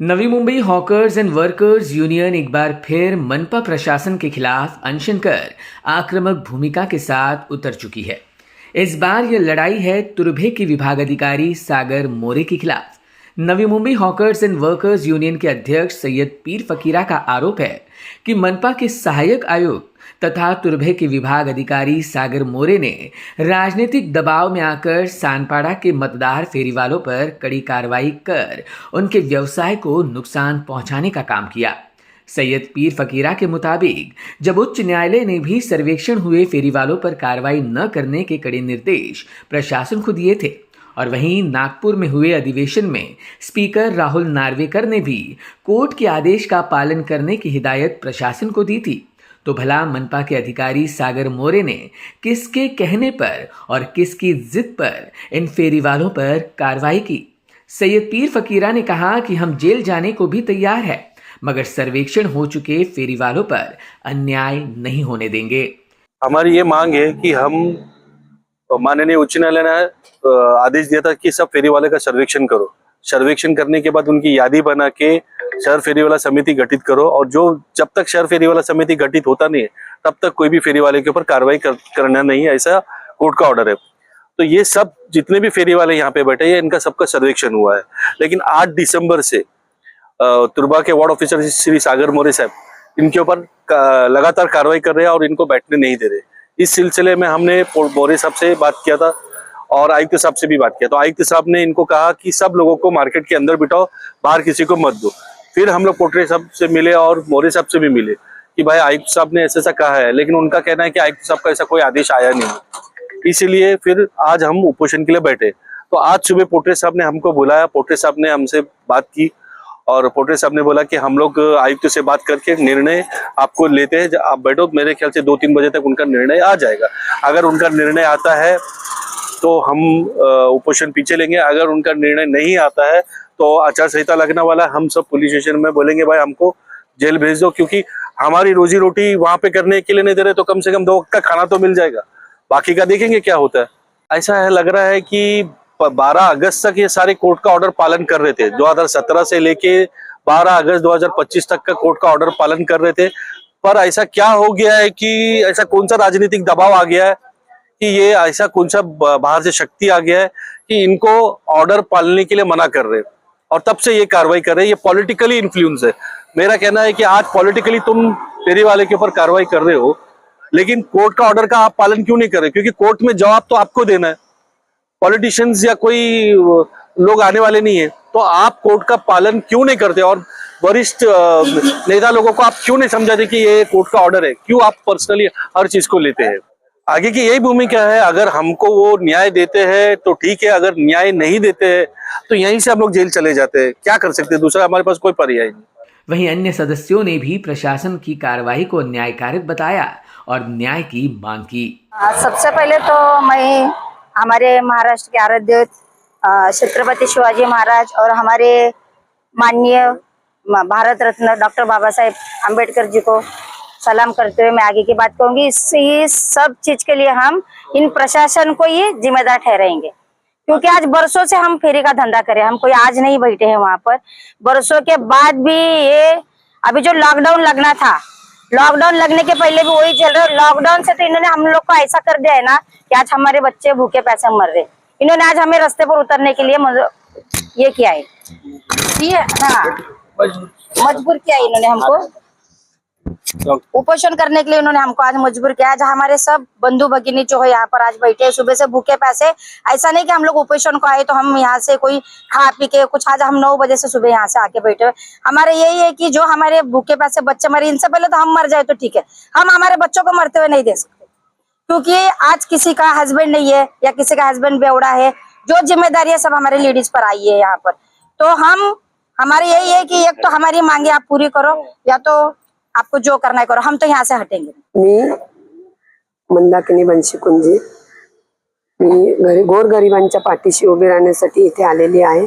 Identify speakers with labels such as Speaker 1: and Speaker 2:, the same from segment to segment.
Speaker 1: Navi Mumbai hawkers and workers union एक बार फिर मनपा प्रशासन के खिलाफ अनशन कर आक्रामक भूमिका के साथ उतर चुकी है। इस बार यह लड़ाई है तुर्भे के विभाग अधिकारी सागर मोरे के खिलाफ। Navi Mumbai hawkers and workers union के अध्यक्ष सैयद पीर फकीरा का आरोप है कि मनपा के सहायक आयुक्त तथा तुर्भे के विभाग अधिकारी सागर मोरे ने राजनीतिक दबाव में आकर सानपाड़ा के मतदार फेरीवालों पर कड़ी कार्रवाई कर उनके व्यवसाय को नुकसान पहुंचाने का काम किया। सैयद पीर फकीरा के मुताबिक जब उच्च न्यायालय ने भी सर्वेक्षण हुए फेरीवालों पर कार्रवाई न करने के कड़े निर्देश प्रशासन को दिए थे और वहीं नागपुर में हुए अधिवेशन में स्पीकर राहुल नार्वेकर ने भी कोर्ट के आदेश का पालन करने की हिदायत प्रशासन को दी थी, तो भला मनपा के अधिकारी सागर मोरे ने किसके कहने पर और किसकी जिद पर इन फेरीवालों पर कार्रवाई की। सैयद पीर फकीरा ने कहा कि हम जेल जाने को भी तैयार है, मगर सर्वेक्षण हो चुके फेरीवालों पर अन्याय नहीं होने देंगे।
Speaker 2: हमारी ये मांग है कि हम माननीय उच्च न्यायालय ने आदेश दिया था कि सब फेरी वाले का सर्वेक्षण करो। सर्वेक्षण करने के बाद उनकी यादी बना के शहर फेरी वाला समिति गठित करो, और जो जब तक शहर फेरी वाला समिति गठित होता नहीं है तब तक कोई भी फेरी वाले के ऊपर कार्रवाई करना नहीं है, ऐसा कोर्ट का ऑर्डर है। तो ये सब जितने भी फेरी वाले यहाँ पे बैठे हैं इनका सबका सर्वेक्षण हुआ है, लेकिन 8 दिसंबर से तुर्भा के वार्ड ऑफिसर श्री सागर मोरे साहब इनके ऊपर लगातार कार्रवाई कर रहे हैं और इनको बैठने नहीं दे रहे। इस सिलसिले में हमने मोरे साहब से बात किया था और आयुक्त साहब से भी बात किया। तो आयुक्त साहब ने इनको कहा कि सब लोगों को मार्केट के अंदर बिठाओ, बाहर किसी को मत दो। फिर हम लोग पोटरे साहब से मिले और मोरे साहब से भी मिले कि भाई आयुक्त साहब ने ऐसा कहा है, लेकिन उनका कहना है कि आयुक्त साहब का ऐसा कोई आदेश आया नहीं। इसीलिए फिर आज हम उपोषण के लिए बैठे। तो आज सुबह पोटरे साहब ने हमको बुलाया, पोटरे साहब ने हमसे बात की और पोटरे साहब ने बोला कि हम लोग आयुक्त से बात करके निर्णय आपको लेते हैं, आप बैठो। मेरे ख्याल से 2-3 बजे तक उनका निर्णय आ जाएगा। अगर उनका निर्णय आता है तो हम उपोषण पीछे लेंगे, अगर उनका निर्णय नहीं आता है तो आचार संहिता लगने वाला, हम सब पुलिस स्टेशन में बोलेंगे भाई हमको जेल भेज दो, क्योंकि हमारी रोजी रोटी वहां पे करने के लिए नहीं दे रहे, तो कम से कम 2 वक्त का खाना तो मिल जाएगा, बाकी का देखेंगे क्या होता है। ऐसा है, लग रहा है कि 12 अगस्त तक ये सारे कोर्ट का ऑर्डर पालन कर रहे थे। 2017 से लेके 12 अगस्त 2025 तक का कोर्ट का ऑर्डर पालन कर रहे थे, पर ऐसा क्या हो गया है कि ऐसा कौन सा राजनीतिक दबाव आ गया है कि ये ऐसा कौन सा बाहर से शक्ति आ गया है कि इनको ऑर्डर पालने के लिए मना कर रहे हैं और तब से ये कार्रवाई कर रहे हैं। ये पॉलिटिकली इन्फ्लुएंस है। मेरा कहना है कि आज पॉलिटिकली तुम फेरी वाले के ऊपर कार्रवाई कर रहे हो, लेकिन कोर्ट का ऑर्डर का आप पालन क्यों नहीं कर रहे? क्योंकि कोर्ट में जवाब तो आपको देना है, पॉलिटिशियंस या कोई लोग आने वाले नहीं है। तो आप कोर्ट का पालन क्यों नहीं करते और वरिष्ठ नेता लोगों को आप क्यों नहीं समझाते कि ये कोर्ट का ऑर्डर है? क्यों आप पर्सनली हर चीज को लेते हैं? आगे की यही भूमिका है। अगर हमको वो न्याय देते हैं तो ठीक है, अगर न्याय नहीं देते हैं तो यहीं से हम लोग जेल चले जाते हैं। क्या कर सकते हैं, दूसरा हमारे पास कोई पर्याय नहीं।
Speaker 1: वहीं अन्य सदस्यों ने भी प्रशासन की कार्रवाई को न्यायकारिक बताया और न्याय की मांग की।
Speaker 3: सबसे पहले तो मैं हमारे महाराष्ट्र के आराध्य छत्रपति शिवाजी महाराज और हमारे माननीय भारत रत्न डॉक्टर बाबा साहेब अम्बेडकर जी को सलाम करते हुए मैं आगे की बात कहूंगी। इस सब चीज के लिए हम इन प्रशासन को ही जिम्मेदार ठहराएंगे, क्योंकि आज बरसों से हम फेरी का धंधा करें, हम कोई आज नहीं बैठे हैं वहां पर। बरसों के बाद भी ये अभी जो लॉकडाउन लगना था, लॉकडाउन लगने के पहले भी वही चल रहा है। लॉकडाउन से तो इन्होंने हम लोग को ऐसा कर दिया है ना कि आज हमारे बच्चे भूखे प्यासे मर रहे। इन्होंने आज हमें रास्ते पर उतरने के लिए ये किया है, हाँ मजबूर किया है इन्होंने हमको। उपोषण करने के लिए उन्होंने हमको आज मजबूर किया। आज हमारे सब बंधु भगिनी जो है यहाँ पर आज बैठे सुबह से भूखे प्यासे। ऐसा नहीं कि हम लोग उपोषण को आए तो हम यहाँ से कोई खा पी के कुछ, आज हम 9 बजे से सुबह यहाँ से आके बैठे हुए। हमारे यही है कि जो हमारे भूखे प्यासे बच्चे मरे, इनसे पहले तो हम मर जाए तो ठीक है, हम हमारे बच्चों को मरते हुए नहीं दे सकते, क्योंकि आज किसी का हस्बैंड नहीं है या किसी का हस्बैंड बेवड़ा है। जो जिम्मेदारी है सब हमारे लेडीज पर आई है यहाँ पर। तो हमारी यही है कि एक तो हमारी मांगे आप पूरी करो, या तो आपको जो करना है करो, हम तो यहाँ से हटेंगे।
Speaker 4: मी मंदाकिनी बंशी कुंजी, मी गोरगरिबांच्या पाठीशी उभे राहण्यासाठी इथे आलेली आहे।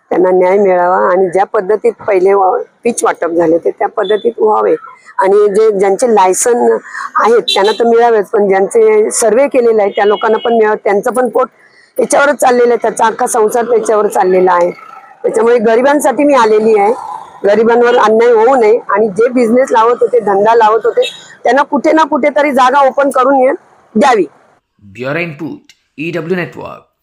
Speaker 4: त्यांना न्याय मिळावा आणि ज्या पद्धतीत पहिले पीच वाटप झाले ते त्या पद्धतीत व्हावे आणि ज्यांचे लायसन आहेत त्यांना तर मिळावेच, पण ज्यांचे सर्वे केलेले आहे त्या लोकांना पण मिळावे। त्यांचं पण पोट त्याच्यावरच चाललेलं आहे, त्याचा अख्खा संसार त्याच्यावर चाललेला आहे। त्याच्यामुळे गरिबांसाठी मी आलेली आहे। गरिबांवर अन्याय होऊ नये आणि जे बिझनेस लावत होते, धंदा लावत होते, त्यांना कुठे ना कुठेतरी जागा ओपन करून द्यावी.
Speaker 1: Bureau input EW network.